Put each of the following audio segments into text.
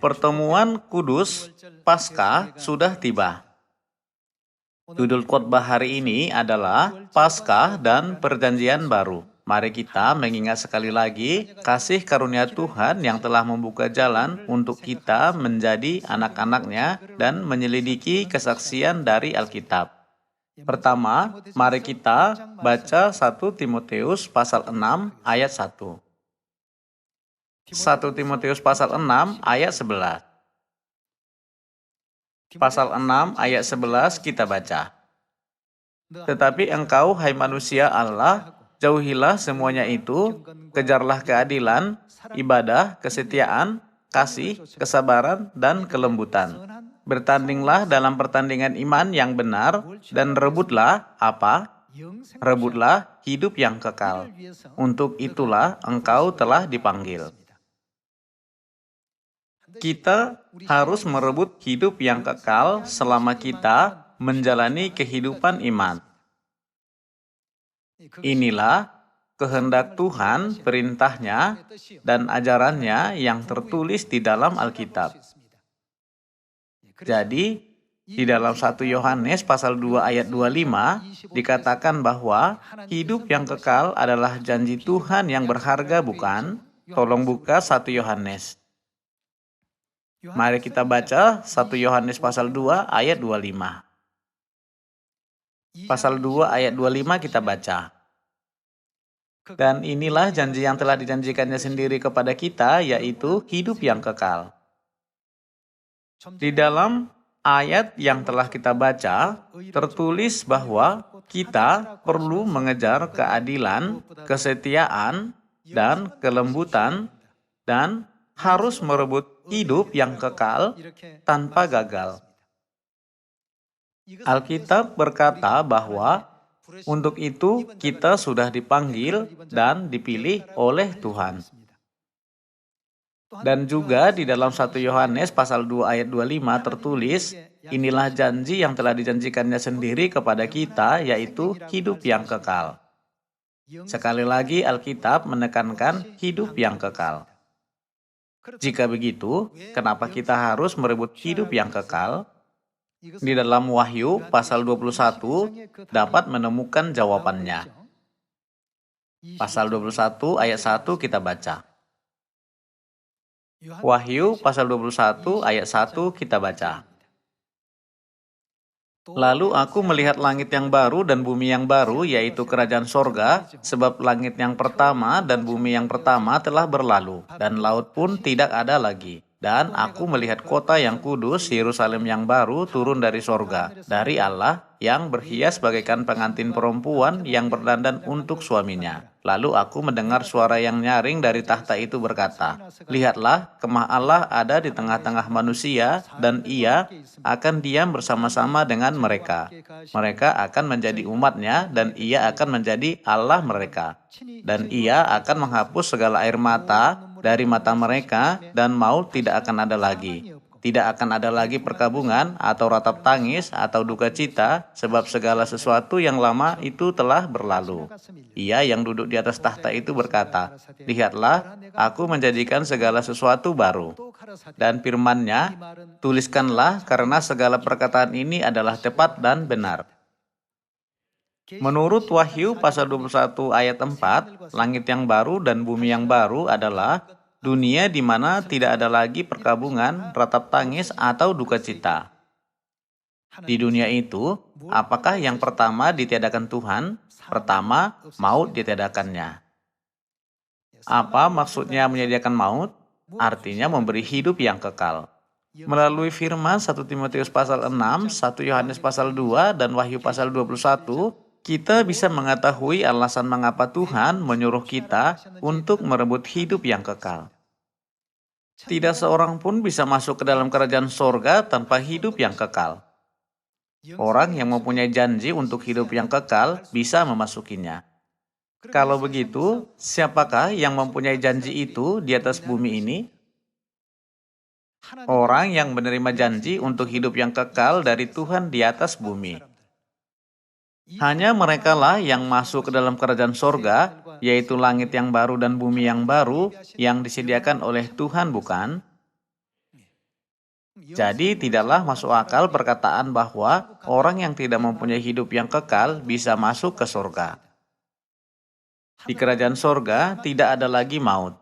Pertemuan kudus Paskah sudah tiba. Judul khotbah hari ini adalah Paskah dan Perjanjian Baru. Mari kita mengingat sekali lagi kasih karunia Tuhan yang telah membuka jalan untuk kita menjadi anak-anak-Nya dan menyelidiki kesaksian dari Alkitab. Pertama, mari kita baca 1 Timotius pasal 6 ayat 1. 1 Timotius pasal 6 ayat 11. Pasal 6 ayat 11 kita baca. Tetapi engkau, hai manusia Allah, jauhilah semuanya itu, kejarlah keadilan, ibadah, kesetiaan, kasih, kesabaran, dan kelembutan. Bertandinglah dalam pertandingan iman yang benar, dan rebutlah apa? Rebutlah hidup yang kekal. Untuk itulah engkau telah dipanggil. Kita harus merebut hidup yang kekal selama kita menjalani kehidupan iman. Inilah kehendak Tuhan, perintahnya, dan ajarannya yang tertulis di dalam Alkitab. Jadi, di dalam 1 Yohanes pasal 2 ayat 25 dikatakan bahwa hidup yang kekal adalah janji Tuhan yang berharga, bukan? Tolong buka 1 Yohanes. Mari kita baca 1 Yohanes pasal 2 ayat 25. Pasal 2 ayat 25 kita baca. Dan inilah janji yang telah dijanjikannya sendiri kepada kita, yaitu hidup yang kekal. Di dalam ayat yang telah kita baca, tertulis bahwa kita perlu mengejar keadilan, kesetiaan, dan kelembutan, dan harus merebut hidup yang kekal tanpa gagal. Alkitab berkata bahwa untuk itu kita sudah dipanggil dan dipilih oleh Tuhan. Dan juga di dalam 1 Yohanes pasal 2 ayat 25 tertulis, inilah janji yang telah dijanjikannya sendiri kepada kita, yaitu hidup yang kekal. Sekali lagi Alkitab menekankan hidup yang kekal. Jika begitu, kenapa kita harus merebut hidup yang kekal? Di dalam Wahyu pasal 21 dapat menemukan jawabannya. Pasal 21 ayat 1 kita baca. Wahyu pasal 21 ayat 1 kita baca. Lalu aku melihat langit yang baru dan bumi yang baru, yaitu kerajaan sorga, sebab langit yang pertama dan bumi yang pertama telah berlalu, dan laut pun tidak ada lagi. Dan aku melihat kota yang kudus, Yerusalem yang baru, turun dari sorga, dari Allah, yang berhias bagaikan pengantin perempuan yang berdandan untuk suaminya. Lalu aku mendengar suara yang nyaring dari tahta itu berkata, lihatlah, kemah Allah ada di tengah-tengah manusia, dan Ia akan diam bersama-sama dengan mereka. Mereka akan menjadi umat-Nya, dan Ia akan menjadi Allah mereka. Dan Ia akan menghapus segala air mata dari mata mereka, dan maut tidak akan ada lagi. Tidak akan ada lagi perkabungan, atau ratap tangis, atau duka cita, sebab segala sesuatu yang lama itu telah berlalu. Ia yang duduk di atas tahta itu berkata, lihatlah, aku menjadikan segala sesuatu baru. Dan firman-Nya, tuliskanlah, karena segala perkataan ini adalah tepat dan benar. Menurut Wahyu pasal 21 ayat 4, langit yang baru dan bumi yang baru adalah dunia di mana tidak ada lagi perkabungan, ratap tangis, atau duka cita. Di dunia itu, apakah yang pertama ditiadakan Tuhan? Pertama, maut ditiadakannya. Apa maksudnya menyediakan maut? Artinya memberi hidup yang kekal. Melalui firman 1 Timotius pasal 6, 1 Yohanes pasal 2, dan Wahyu pasal 21, kita bisa mengetahui alasan mengapa Tuhan menyuruh kita untuk merebut hidup yang kekal. Tidak seorang pun bisa masuk ke dalam kerajaan sorga tanpa hidup yang kekal. Orang yang mempunyai janji untuk hidup yang kekal bisa memasukinya. Kalau begitu, siapakah yang mempunyai janji itu di atas bumi ini? Orang yang menerima janji untuk hidup yang kekal dari Tuhan di atas bumi. Hanya merekalah yang masuk ke dalam kerajaan sorga, yaitu langit yang baru dan bumi yang baru, yang disediakan oleh Tuhan, bukan? Jadi tidaklah masuk akal perkataan bahwa orang yang tidak mempunyai hidup yang kekal bisa masuk ke surga. Di kerajaan surga tidak ada lagi maut.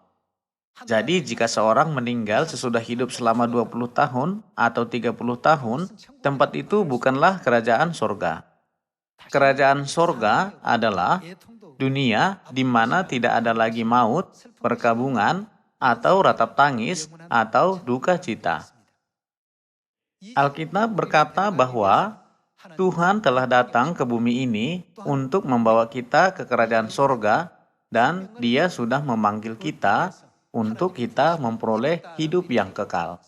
Jadi jika seorang meninggal sesudah hidup selama 20 tahun atau 30 tahun, tempat itu bukanlah kerajaan surga. Kerajaan surga adalah dunia di mana tidak ada lagi maut, perkabungan, atau ratap tangis, atau duka cita. Alkitab berkata bahwa Tuhan telah datang ke bumi ini untuk membawa kita ke kerajaan surga dan Dia sudah memanggil kita untuk kita memperoleh hidup yang kekal.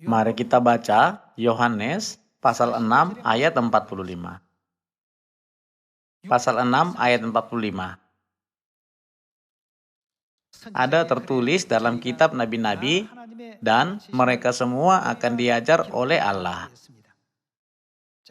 Mari kita baca Yohanes pasal 6 ayat 45. Pasal 6 ayat 45. Ada tertulis dalam kitab nabi-nabi dan mereka semua akan diajar oleh Allah.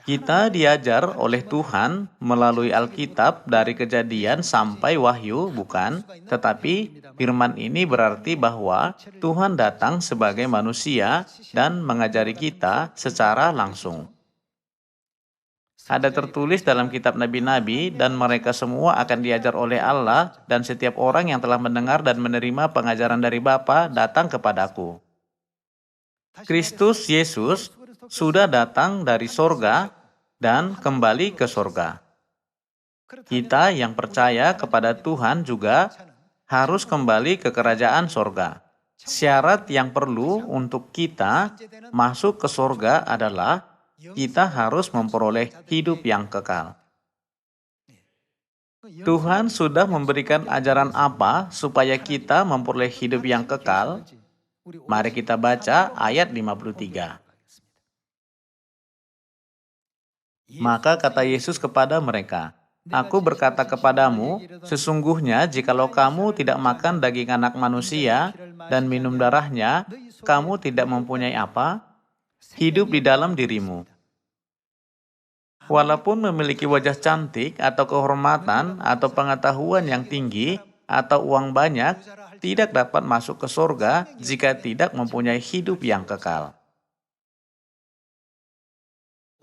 Kita diajar oleh Tuhan melalui Alkitab dari Kejadian sampai Wahyu, bukan? Tetapi firman ini berarti bahwa Tuhan datang sebagai manusia dan mengajari kita secara langsung. Ada tertulis dalam kitab nabi-nabi dan mereka semua akan diajar oleh Allah dan setiap orang yang telah mendengar dan menerima pengajaran dari Bapa datang kepadaku. Kristus Yesus sudah datang dari sorga dan kembali ke sorga. Kita yang percaya kepada Tuhan juga harus kembali ke kerajaan sorga. Syarat yang perlu untuk kita masuk ke sorga adalah kita harus memperoleh hidup yang kekal. Tuhan sudah memberikan ajaran apa supaya kita memperoleh hidup yang kekal? Mari kita baca ayat 53. Maka kata Yesus kepada mereka, Aku berkata kepadamu, sesungguhnya jikalau kamu tidak makan daging anak manusia dan minum darahnya, kamu tidak mempunyai apa? Hidup di dalam dirimu. Walaupun memiliki wajah cantik atau kehormatan atau pengetahuan yang tinggi atau uang banyak, tidak dapat masuk ke surga jika tidak mempunyai hidup yang kekal.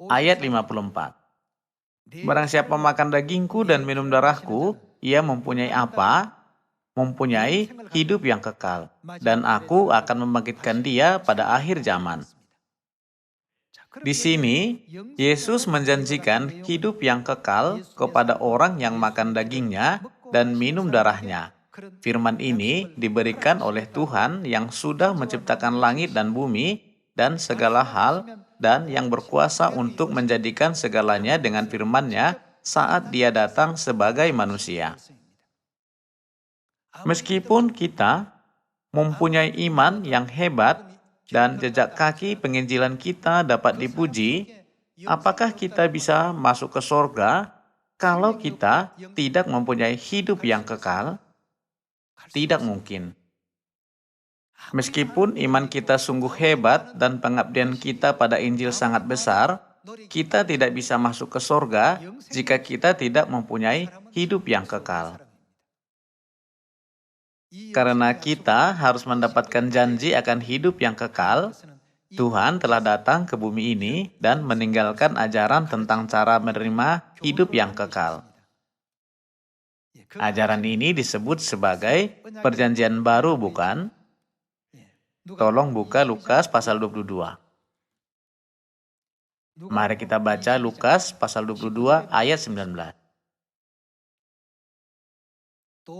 Ayat 54. Barang siapa makan dagingku dan minum darahku, ia mempunyai apa? Mempunyai hidup yang kekal. Dan aku akan membangkitkan dia pada akhir zaman. Di sini, Yesus menjanjikan hidup yang kekal kepada orang yang makan dagingnya dan minum darahnya. Firman ini diberikan oleh Tuhan yang sudah menciptakan langit dan bumi dan segala hal dan yang berkuasa untuk menjadikan segalanya dengan firman-Nya saat Dia datang sebagai manusia. Meskipun kita mempunyai iman yang hebat dan jejak kaki penginjilan kita dapat dipuji, apakah kita bisa masuk ke surga kalau kita tidak mempunyai hidup yang kekal? Tidak mungkin. Meskipun iman kita sungguh hebat dan pengabdian kita pada Injil sangat besar, kita tidak bisa masuk ke surga jika kita tidak mempunyai hidup yang kekal. Karena kita harus mendapatkan janji akan hidup yang kekal, Tuhan telah datang ke bumi ini dan meninggalkan ajaran tentang cara menerima hidup yang kekal. Ajaran ini disebut sebagai perjanjian baru, bukan? Tolong buka Lukas pasal 22. Mari kita baca Lukas pasal 22 ayat 19.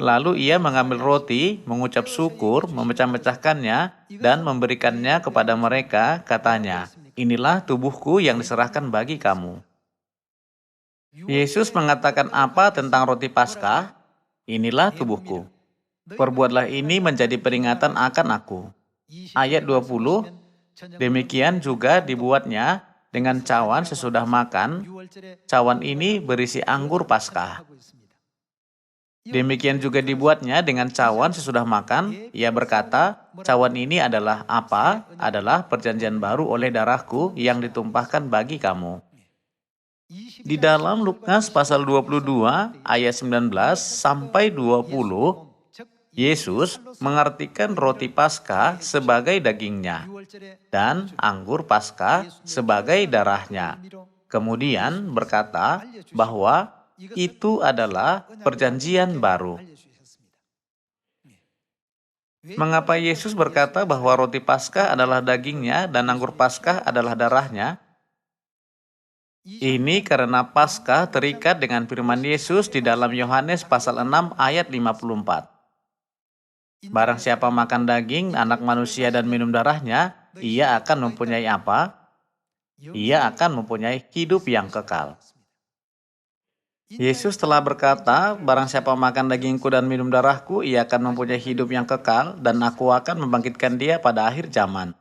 Lalu ia mengambil roti, mengucap syukur, memecah-mecahkannya, dan memberikannya kepada mereka, katanya, Inilah tubuhku yang diserahkan bagi kamu. Yesus mengatakan apa tentang roti Paskah? Inilah tubuhku. Perbuatlah ini menjadi peringatan akan aku. Ayat 20, demikian juga dibuatnya dengan cawan sesudah makan. Cawan ini berisi anggur Paskah. Demikian juga dibuatnya dengan cawan sesudah makan. Ia berkata, cawan ini adalah apa? Adalah perjanjian baru oleh darahku yang ditumpahkan bagi kamu. Di dalam Lukas pasal 22 ayat 19 sampai 20, Yesus mengartikan roti Paskah sebagai dagingnya dan anggur Paskah sebagai darahnya. Kemudian berkata bahwa itu adalah perjanjian baru. Mengapa Yesus berkata bahwa roti Paskah adalah dagingnya dan anggur Paskah adalah darahnya? Ini karena Paskah terikat dengan firman Yesus di dalam Yohanes pasal 6 ayat 54. Barang siapa makan daging anak manusia dan minum darahnya, ia akan mempunyai apa? Ia akan mempunyai hidup yang kekal. Yesus telah berkata, barang siapa makan dagingku dan minum darahku, ia akan mempunyai hidup yang kekal, dan aku akan membangkitkan dia pada akhir zaman.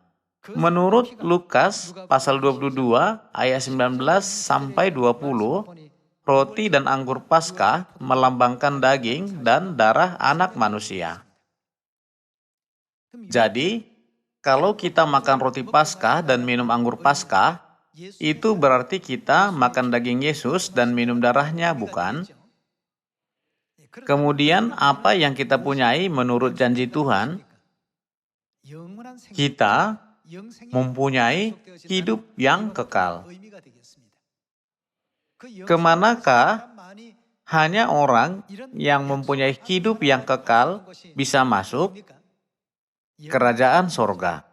Menurut Lukas pasal 22 ayat 19 sampai 20, roti dan anggur Paskah melambangkan daging dan darah anak manusia. Jadi, kalau kita makan roti Paskah dan minum anggur Paskah, itu berarti kita makan daging Yesus dan minum darahnya, bukan? Kemudian apa yang kita punyai menurut janji Tuhan? Kita mempunyai hidup yang kekal. Kemanakah hanya orang yang mempunyai hidup yang kekal bisa masuk kerajaan sorga?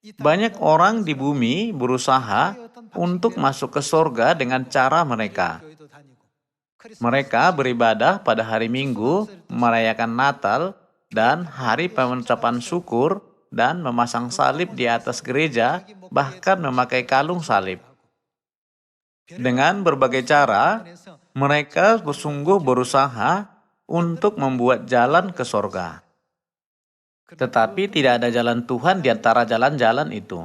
Banyak orang di bumi berusaha untuk masuk ke sorga dengan cara mereka. Mereka beribadah pada hari Minggu, merayakan Natal, dan hari pengucapan syukur, dan memasang salib di atas gereja, bahkan memakai kalung salib. Dengan berbagai cara, mereka sungguh berusaha untuk membuat jalan ke sorga. Tetapi tidak ada jalan Tuhan di antara jalan-jalan itu.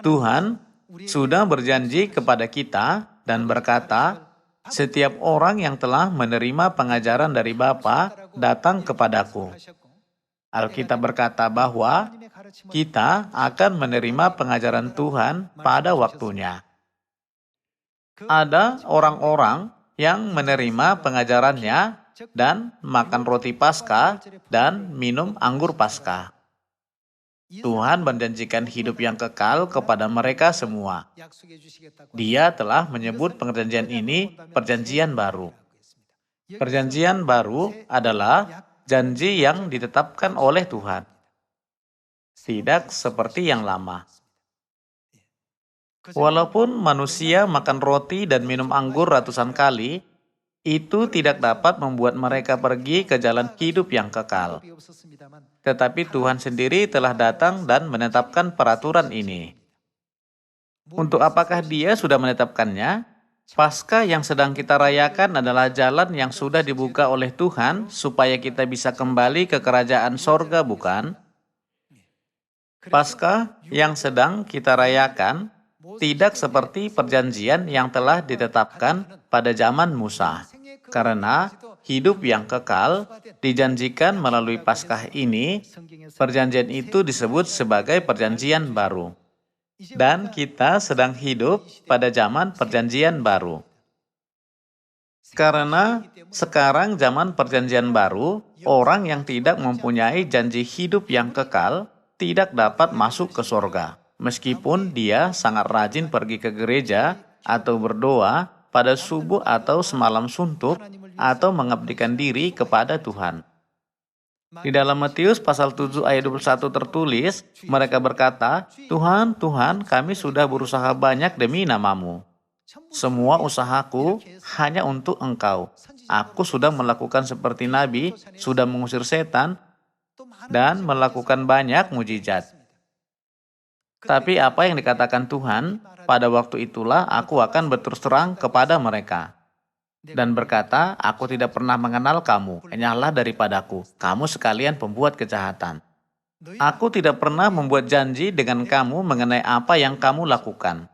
Tuhan sudah berjanji kepada kita dan berkata, setiap orang yang telah menerima pengajaran dari Bapa datang kepadaku. Alkitab berkata bahwa kita akan menerima pengajaran Tuhan pada waktunya. Ada orang-orang yang menerima pengajarannya dan makan roti Paskah dan minum anggur Paskah. Tuhan menjanjikan hidup yang kekal kepada mereka semua. Dia telah menyebut perjanjian ini perjanjian baru. Perjanjian baru adalah janji yang ditetapkan oleh Tuhan. Tidak seperti yang lama. Walaupun manusia makan roti dan minum anggur ratusan kali, itu tidak dapat membuat mereka pergi ke jalan hidup yang kekal. Tetapi Tuhan sendiri telah datang dan menetapkan peraturan ini. Untuk apakah Dia sudah menetapkannya? Paskah yang sedang kita rayakan adalah jalan yang sudah dibuka oleh Tuhan supaya kita bisa kembali ke kerajaan sorga, bukan? Paskah yang sedang kita rayakan tidak seperti perjanjian yang telah ditetapkan pada zaman Musa. Karena hidup yang kekal dijanjikan melalui Paskah ini, perjanjian itu disebut sebagai perjanjian baru. Dan kita sedang hidup pada zaman perjanjian baru. Karena sekarang zaman perjanjian baru, orang yang tidak mempunyai janji hidup yang kekal tidak dapat masuk ke sorga. Meskipun dia sangat rajin pergi ke gereja atau berdoa pada subuh atau semalam suntuk atau mengabdikan diri kepada Tuhan. Di dalam Matius pasal 7 ayat 21 tertulis, mereka berkata, Tuhan, Tuhan, kami sudah berusaha banyak demi nama-Mu. Semua usahaku hanya untuk Engkau. Aku sudah melakukan seperti Nabi, sudah mengusir setan, dan melakukan banyak mujizat. Tapi apa yang dikatakan Tuhan, pada waktu itulah aku akan berterus terang kepada mereka. Dan berkata, aku tidak pernah mengenal kamu, enyahlah daripadaku, kamu sekalian pembuat kejahatan. Aku tidak pernah membuat janji dengan kamu mengenai apa yang kamu lakukan.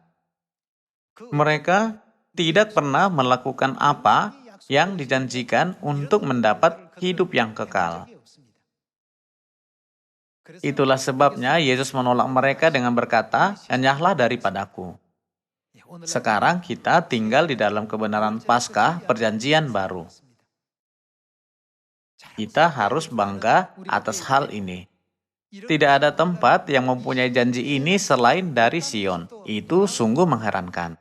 Mereka tidak pernah melakukan apa yang dijanjikan untuk mendapat hidup yang kekal. Itulah sebabnya Yesus menolak mereka dengan berkata, enyahlah daripadaku. Sekarang kita tinggal di dalam kebenaran Paskah perjanjian baru. Kita harus bangga atas hal ini. Tidak ada tempat yang mempunyai janji ini selain dari Sion. Itu sungguh mengherankan.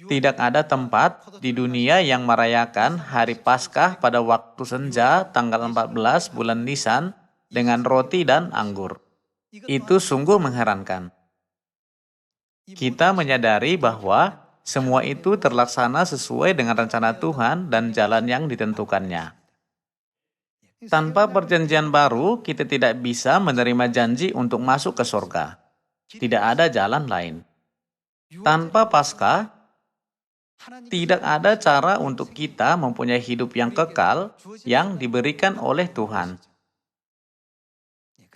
Tidak ada tempat di dunia yang merayakan hari Paskah pada waktu senja tanggal 14 bulan Nisan dengan roti dan anggur. Itu sungguh mengherankan. Kita menyadari bahwa semua itu terlaksana sesuai dengan rencana Tuhan dan jalan yang ditentukannya. Tanpa perjanjian baru, kita tidak bisa menerima janji untuk masuk ke surga. Tidak ada jalan lain. Tanpa Paskah, tidak ada cara untuk kita mempunyai hidup yang kekal yang diberikan oleh Tuhan.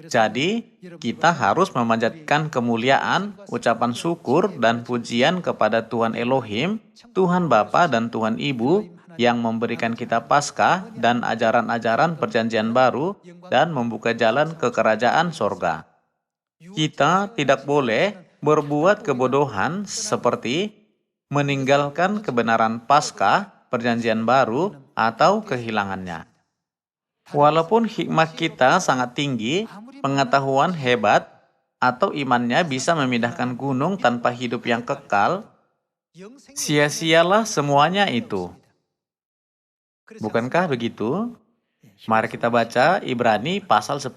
Jadi, kita harus memanjatkan kemuliaan, ucapan syukur, dan pujian kepada Tuhan Elohim, Tuhan Bapa dan Tuhan Ibu, yang memberikan kita Paskah dan ajaran-ajaran perjanjian baru dan membuka jalan ke kerajaan sorga. Kita tidak boleh berbuat kebodohan seperti meninggalkan kebenaran Paskah, perjanjian baru, atau kehilangannya. Walaupun hikmat kita sangat tinggi, pengetahuan hebat, atau imannya bisa memindahkan gunung tanpa hidup yang kekal, sia-sialah semuanya itu. Bukankah begitu? Mari kita baca Ibrani pasal 10.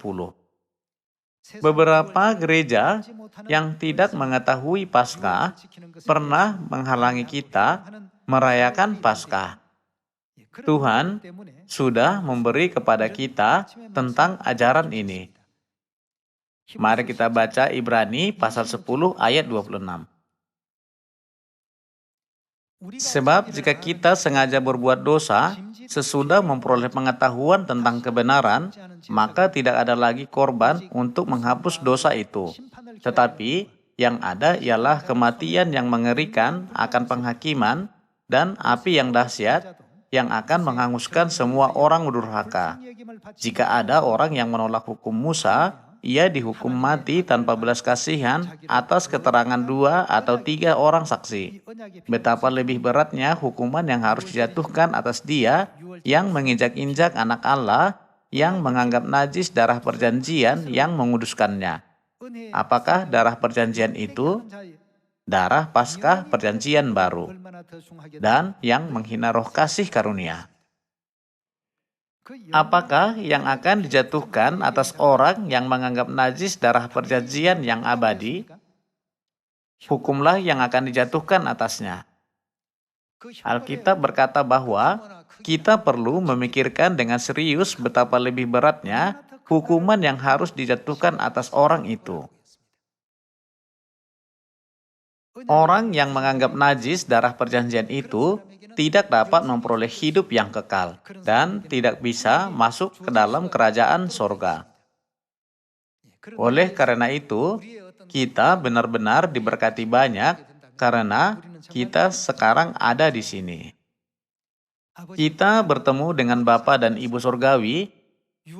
Beberapa gereja yang tidak mengetahui Paskah pernah menghalangi kita merayakan Paskah. Tuhan sudah memberi kepada kita tentang ajaran ini. Mari kita baca Ibrani pasal 10 ayat 26. Sebab jika kita sengaja berbuat dosa, sesudah memperoleh pengetahuan tentang kebenaran, maka tidak ada lagi korban untuk menghapus dosa itu. Tetapi yang ada ialah kematian yang mengerikan akan penghakiman dan api yang dahsyat yang akan menghanguskan semua orang durhaka. Jika ada orang yang menolak hukum Musa, ia dihukum mati tanpa belas kasihan atas keterangan 2 atau 3 orang saksi. Betapa lebih beratnya hukuman yang harus dijatuhkan atas dia yang menginjak-injak anak Allah, yang menganggap najis darah perjanjian yang menguduskannya. Apakah darah perjanjian itu? Darah Paskah perjanjian baru, dan yang menghina roh kasih karunia. Apakah yang akan dijatuhkan atas orang yang menganggap najis darah perjanjian yang abadi? Hukumlah yang akan dijatuhkan atasnya. Alkitab berkata bahwa kita perlu memikirkan dengan serius betapa lebih beratnya hukuman yang harus dijatuhkan atas orang itu. Orang yang menganggap najis darah perjanjian itu tidak dapat memperoleh hidup yang kekal dan tidak bisa masuk ke dalam kerajaan sorga. Oleh karena itu, kita benar-benar diberkati banyak karena kita sekarang ada di sini. Kita bertemu dengan Bapa dan Ibu Sorgawi,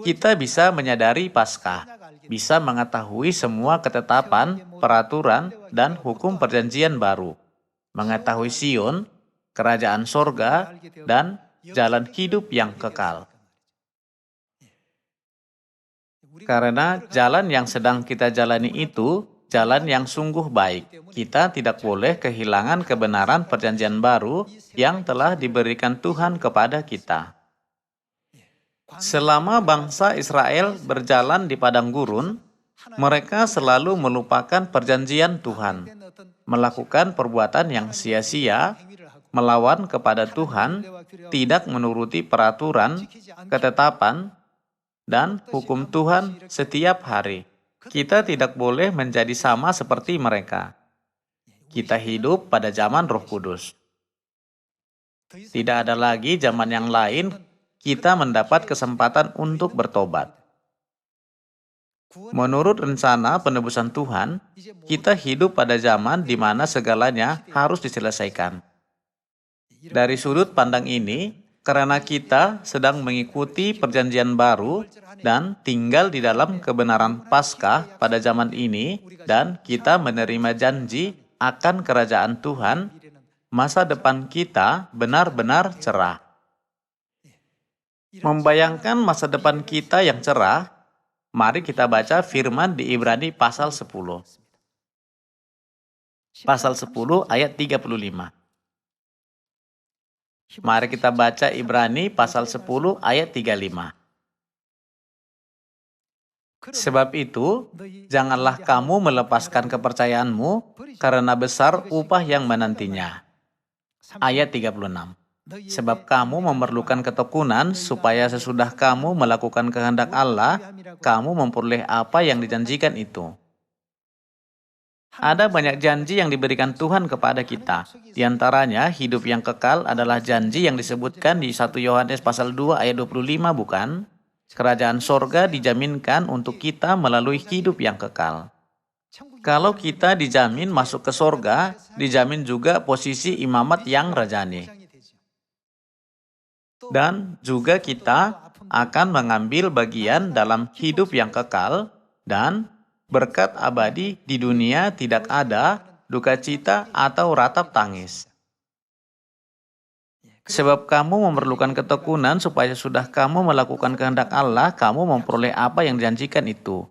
kita bisa menyadari Paskah, bisa mengetahui semua ketetapan, peraturan, dan hukum perjanjian baru, mengetahui Sion, kerajaan sorga, dan jalan hidup yang kekal. Karena jalan yang sedang kita jalani itu jalan yang sungguh baik. Kita tidak boleh kehilangan kebenaran perjanjian baru yang telah diberikan Tuhan kepada kita. Selama bangsa Israel berjalan di padang gurun, mereka selalu melupakan perjanjian Tuhan, melakukan perbuatan yang sia-sia, melawan kepada Tuhan, tidak menuruti peraturan, ketetapan, dan hukum Tuhan setiap hari. Kita tidak boleh menjadi sama seperti mereka. Kita hidup pada zaman Roh Kudus. Tidak ada lagi zaman yang lain kita mendapat kesempatan untuk bertobat. Menurut rencana penebusan Tuhan, kita hidup pada zaman di mana segalanya harus diselesaikan. Dari sudut pandang ini, karena kita sedang mengikuti perjanjian baru dan tinggal di dalam kebenaran Paskah pada zaman ini, dan kita menerima janji akan kerajaan Tuhan, masa depan kita benar-benar cerah. Membayangkan masa depan kita yang cerah, mari kita baca firman di Ibrani pasal 10. Pasal 10 ayat 35. Mari kita baca Ibrani pasal 10 ayat 35. Sebab itu, janganlah kamu melepaskan kepercayaanmu, karena besar upah yang menantinya. Ayat 36. Sebab kamu memerlukan ketekunan, supaya sesudah kamu melakukan kehendak Allah, kamu memperoleh apa yang dijanjikan itu. Ada banyak janji yang diberikan Tuhan kepada kita. Di antaranya, hidup yang kekal adalah janji yang disebutkan di 1 Yohanes pasal 2 ayat 25, bukan? Kerajaan sorga dijaminkan untuk kita melalui hidup yang kekal. Kalau kita dijamin masuk ke sorga, dijamin juga posisi imamat yang rajani. Dan juga kita akan mengambil bagian dalam hidup yang kekal, dan berkat abadi di dunia tidak ada duka cita atau ratap tangis. Sebab kamu memerlukan ketekunan supaya sudah kamu melakukan kehendak Allah, kamu memperoleh apa yang dijanjikan itu.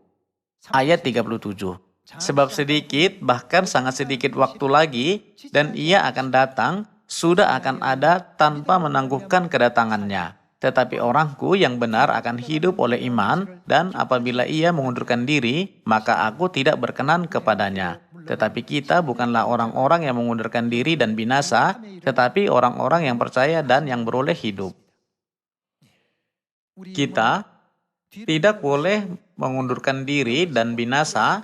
Ayat 37. Sebab sedikit, bahkan sangat sedikit waktu lagi, dan ia akan datang, sudah akan ada tanpa menangguhkan kedatangannya. Tetapi orangku yang benar akan hidup oleh iman, dan apabila ia mengundurkan diri, maka aku tidak berkenan kepadanya. Tetapi kita bukanlah orang-orang yang mengundurkan diri dan binasa, tetapi orang-orang yang percaya dan yang beroleh hidup. Kita tidak boleh mengundurkan diri dan binasa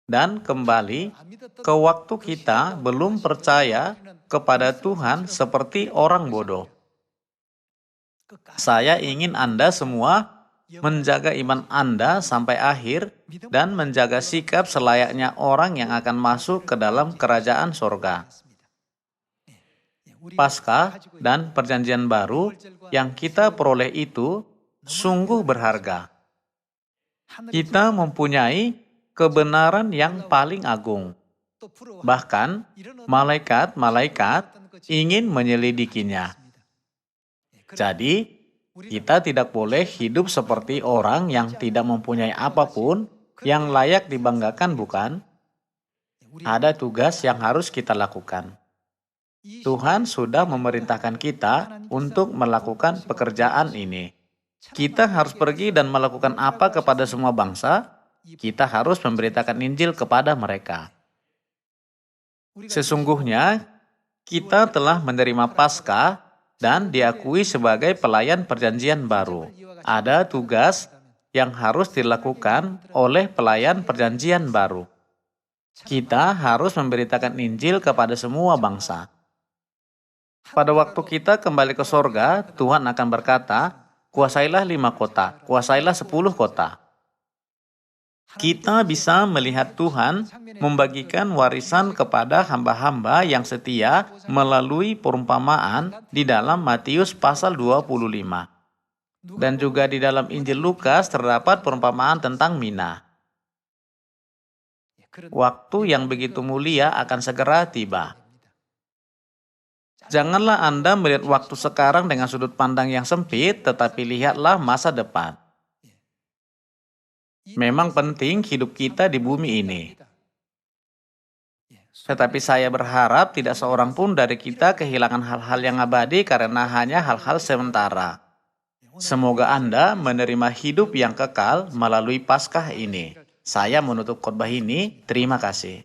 dan kembali ke waktu kita belum percaya kepada Tuhan seperti orang bodoh. Saya ingin Anda semua menjaga iman Anda sampai akhir dan menjaga sikap selayaknya orang yang akan masuk ke dalam kerajaan sorga. Paskah dan perjanjian baru yang kita peroleh itu sungguh berharga. Kita mempunyai kebenaran yang paling agung. Bahkan, malaikat-malaikat ingin menyelidikinya. Jadi, kita tidak boleh hidup seperti orang yang tidak mempunyai apapun yang layak dibanggakan, bukan? Ada tugas yang harus kita lakukan. Tuhan sudah memerintahkan kita untuk melakukan pekerjaan ini. Kita harus pergi dan melakukan apa kepada semua bangsa? Kita harus memberitakan Injil kepada mereka. Sesungguhnya, kita telah menerima Paskah dan diakui sebagai pelayan perjanjian baru. Ada tugas yang harus dilakukan oleh pelayan perjanjian baru. Kita harus memberitakan Injil kepada semua bangsa. Pada waktu kita kembali ke sorga, Tuhan akan berkata, kuasailah 5 kota, kuasailah 10 kota. Kita bisa melihat Tuhan membagikan warisan kepada hamba-hamba yang setia melalui perumpamaan di dalam Matius pasal 25. Dan juga di dalam Injil Lukas terdapat perumpamaan tentang Mina. Waktu yang begitu mulia akan segera tiba. Janganlah Anda melihat waktu sekarang dengan sudut pandang yang sempit, tetapi lihatlah masa depan. Memang penting hidup kita di bumi ini. Tetapi saya berharap tidak seorang pun dari kita kehilangan hal-hal yang abadi karena hanya hal-hal sementara. Semoga Anda menerima hidup yang kekal melalui Paskah ini. Saya menutup khotbah ini. Terima kasih.